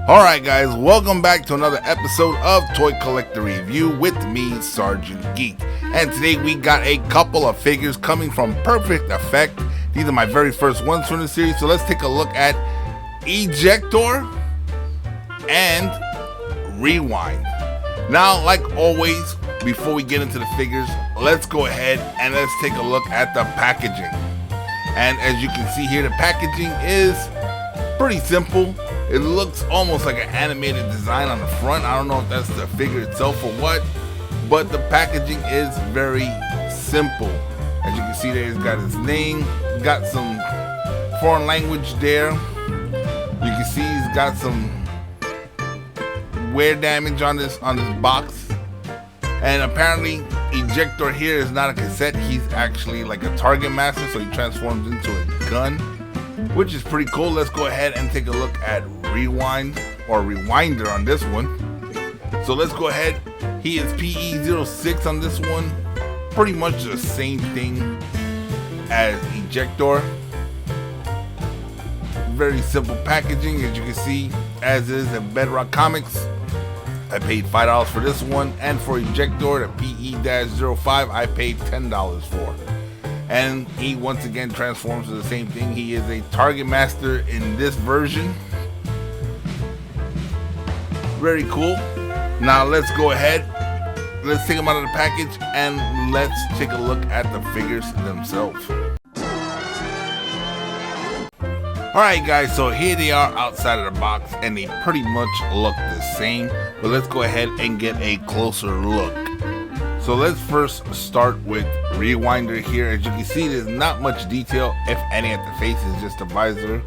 Alright guys, welcome back to another episode of Toy Collector Review with me, Sergeant Geek. And today we got a couple of figures coming from Perfect Effect. These are my very first ones from the series, so let's take a look at Ejector and Rewind. Now, like always, before we get into the figures, let's go ahead and let's take a look at the packaging. And as you can see here, the packaging is pretty simple. It looks almost like an animated design on the front. I don't know if that's the figure itself or what, but the packaging is very simple. As you can see there, it's got his name, got some foreign language there. You can see he's got some wear damage on this box. And apparently Ejector here is not a cassette, he's actually like a target master, so he transforms into a gun, which is pretty cool. Let's go ahead and take a look at Rewind or Rewinder on this one. So let's go ahead. He is PE06 on this one. Pretty much the same thing as Ejector. Very simple packaging, as you can see, as is at Bedrock Comics. I paid $5 for this one, and for Ejector, the PE-05, I paid $10 for. And he once again transforms to the same thing. He is a target master in this version. Very cool. Now let's go ahead, let's take them out of the package and let's take a look at the figures themselves. Alright guys, so here they are outside of the box and they pretty much look the same, but let's go ahead and get a closer look. So let's first start with Rewinder here. As you can see, there's not much detail, if any, at the face. Is just a visor.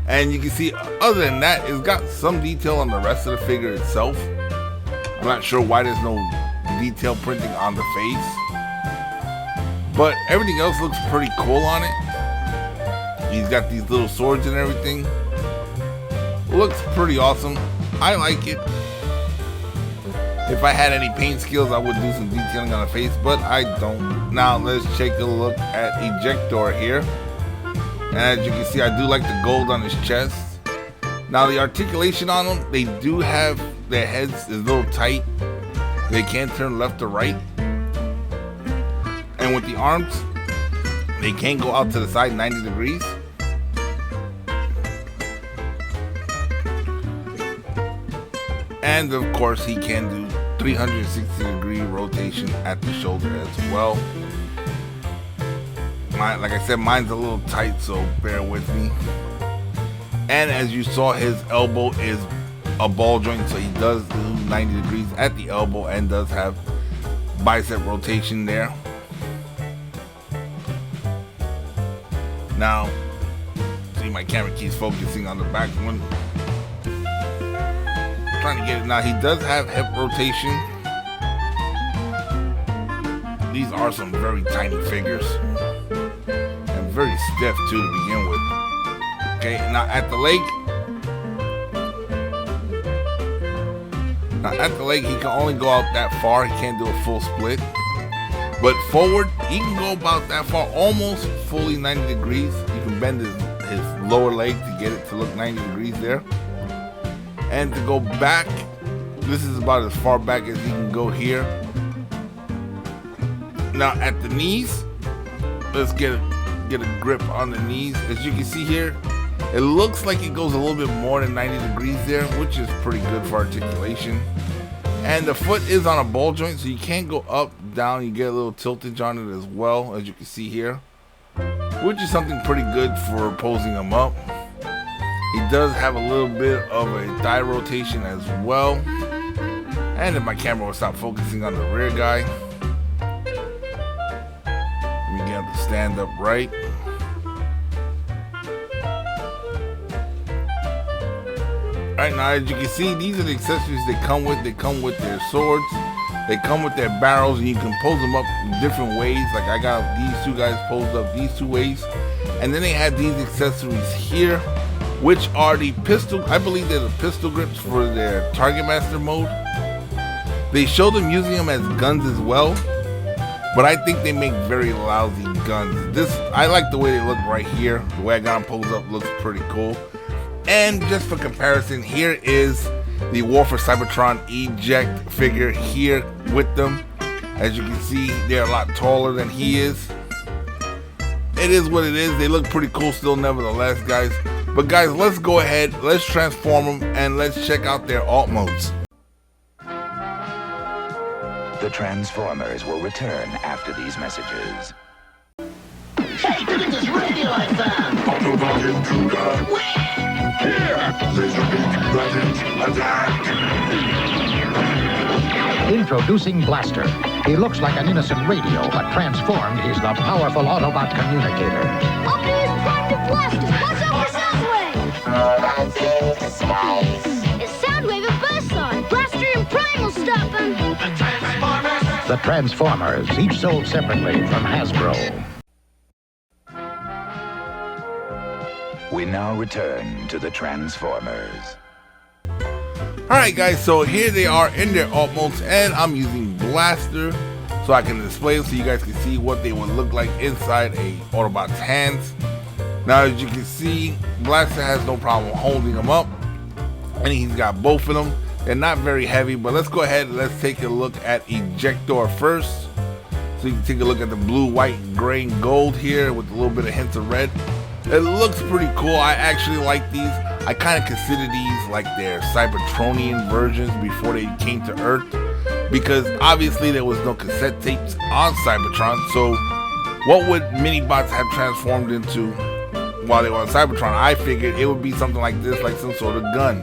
And you can see, other than that, it's got some detail on the rest of the figure itself. I'm not sure why there's no detail printing on the face, but everything else looks pretty cool on it. He's got these little swords and everything. Looks pretty awesome. I like it. If I had any paint skills, I would do some detailing on the face, but I don't. Now let's take a look at Ejector here. And as you can see, I do like the gold on his chest. Now the articulation on them, they do have their heads is a little tight. They can turn left or right. And with the arms, they can go out to the side 90 degrees. And of course, he can do 360 degree rotation at the shoulder as well. Like I said, mine's a little tight, so bear with me. And as you saw, his elbow is a ball joint, so he does do 90 degrees at the elbow and does have bicep rotation there. Now, see, my camera keeps focusing on the back one. Trying to get it. Now he does have hip rotation. These are some very tiny figures and very stiff too to begin with. Okay, now at the leg, he can only go out that far. He can't do a full split, but forward he can go about that far, almost fully 90 degrees. You can bend his lower leg to get it to look 90 degrees there. And to go back, this is about as far back as you can go here. Now at the knees, let's get a grip on the knees. As you can see here, it looks like it goes a little bit more than 90 degrees there, which is pretty good for articulation. And the foot is on a ball joint, so you can't go up, down. You get a little tiltage on it as well, as you can see here, which is something pretty good for posing him up. He does have a little bit of a thigh rotation as well. And if my camera will stop focusing on the rear guy, let me get him to stand up right. Alright, now as you can see, these are the accessories they come with. They come with their swords, they come with their barrels, and you can pose them up in different ways. Like I got these two guys posed up these two ways. And then they have these accessories here, which are the pistol, I believe they're the pistol grips for their Target Master mode. They show them using them as guns as well, but I think they make very lousy guns. I like the way they look right here. The way I got them posed up looks pretty cool. And just for comparison, here is the War for Cybertron Eject figure here with them. As you can see, they're a lot taller than he is. It is what it is. They look pretty cool still nevertheless, guys. But guys, let's go ahead, let's transform them, and let's check out their alt modes. The Transformers will return after these messages. Hey, look at this radio I found! Autobot intruder! Here! Laserbeak ready! Attack! Introducing Blaster. He looks like an innocent radio, but transformed, he's the powerful Autobot communicator. Up to his prime to Blaster! What's up with Soundwave? It's Soundwave a burst on! Blaster and Prime will stop him! The Transformers, each sold separately from Hasbro. We now return to the Transformers. Alright guys, so here they are in their alt modes, and I'm using Blaster so I can display them so you guys can see what they would look like inside a Autobot's hands. Now as you can see, Blaster has no problem holding them up, and he's got both of them. They're not very heavy, but let's go ahead and let's take a look at Ejector first. So you can take a look at the blue, white, gray, and gold here with a little bit of hints of red. It looks pretty cool. I actually like these. I kind of consider these like their Cybertronian versions before they came to Earth, because obviously there was no cassette tapes on Cybertron. So what would Minibots have transformed into while they were on Cybertron? I figured it would be something like this, like some sort of gun,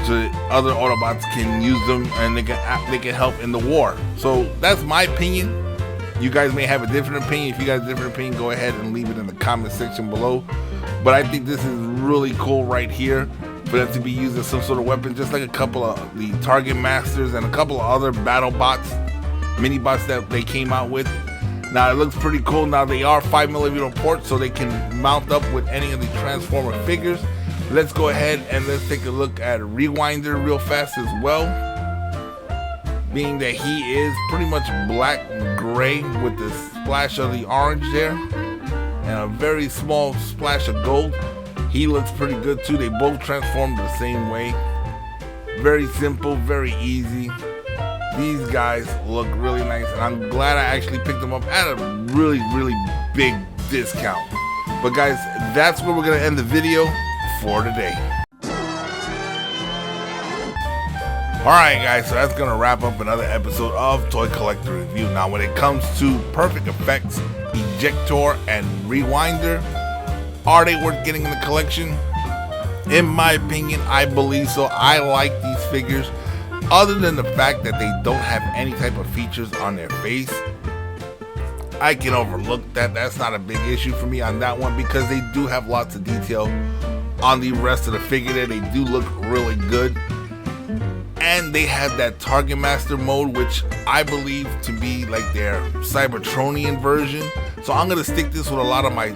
so that other Autobots can use them and they can help in the war. So that's my opinion. You guys may have a different opinion. If you guys have a different opinion, go ahead and leave it in the comment section below. But I think this is really cool right here for them to be used as some sort of weapon, just like a couple of the Target Masters and a couple of other battle bots, mini bots that they came out with. Now it looks pretty cool. Now they are 5mm ports, so they can mount up with any of the Transformer figures. Let's go ahead and let's take a look at Rewinder real fast as well, being that he is pretty much black gray with the splash of the orange there and a very small splash of gold. He looks pretty good too. They both transform the same way. Very simple, very easy. These guys look really nice, and I'm glad I actually picked them up at a really big discount. But guys, that's where we're gonna end the video for today. Alright guys, so that's gonna wrap up another episode of Toy Collector Review. Now when it comes to Perfect Effects, Ejector, and Rewinder, are they worth getting in the collection? In my opinion, I believe so. I like these figures, other than the fact that they don't have any type of features on their face. I can overlook that. That's not a big issue for me on that one, because they do have lots of detail on the rest of the figure there. They do look really good. And they have that Target Master mode, which I believe to be like their Cybertronian version. So I'm gonna stick this with a lot of my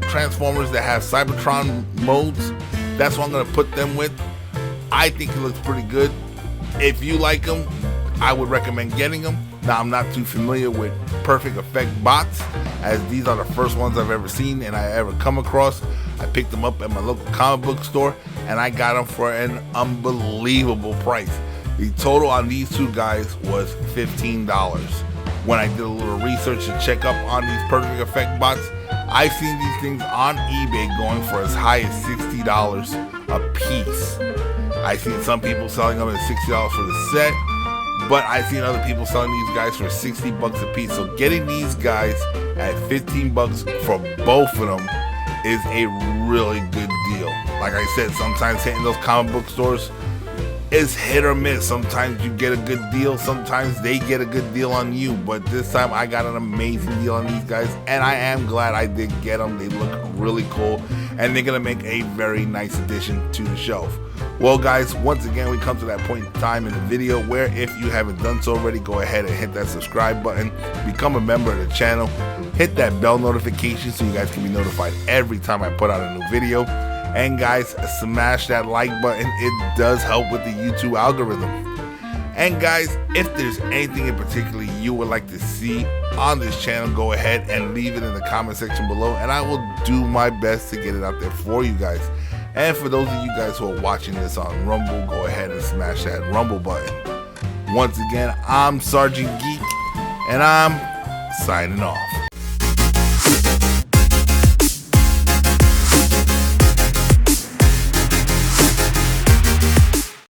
Transformers that have Cybertron modes. That's what I'm gonna put them with. I think it looks pretty good. If you like them, I would recommend getting them. Now I'm not too familiar with Perfect Effect bots, as these are the first ones I've ever seen and I ever come across. I picked them up at my local comic book store, and I got them for an unbelievable price. The total on these two guys was $15. When I did a little research to check up on these Perfect Effect bots, I've seen these things on eBay going for as high as $60 a piece. I've seen some people selling them at $60 for the set, but I've seen other people selling these guys for $60 a piece. So getting these guys at $15 for both of them is a really good deal. Like I said, sometimes hitting those comic book stores is hit or miss. Sometimes you get a good deal, sometimes they get a good deal on you, but this time I got an amazing deal on these guys, and I am glad I did get them. They look really cool, and they're gonna make a very nice addition to the shelf. Well guys, once again we come to that point in time in the video where if you haven't done so already, go ahead and hit that subscribe button, become a member of the channel, hit that bell notification so you guys can be notified every time I put out a new video. And guys, smash that like button. It does help with the YouTube algorithm. And guys, if there's anything in particular you would like to see on this channel, go ahead and leave it in the comment section below, and I will do my best to get it out there for you guys. And for those of you guys who are watching this on Rumble, go ahead and smash that Rumble button. Once again, I'm Sergeant Geek, and I'm signing off.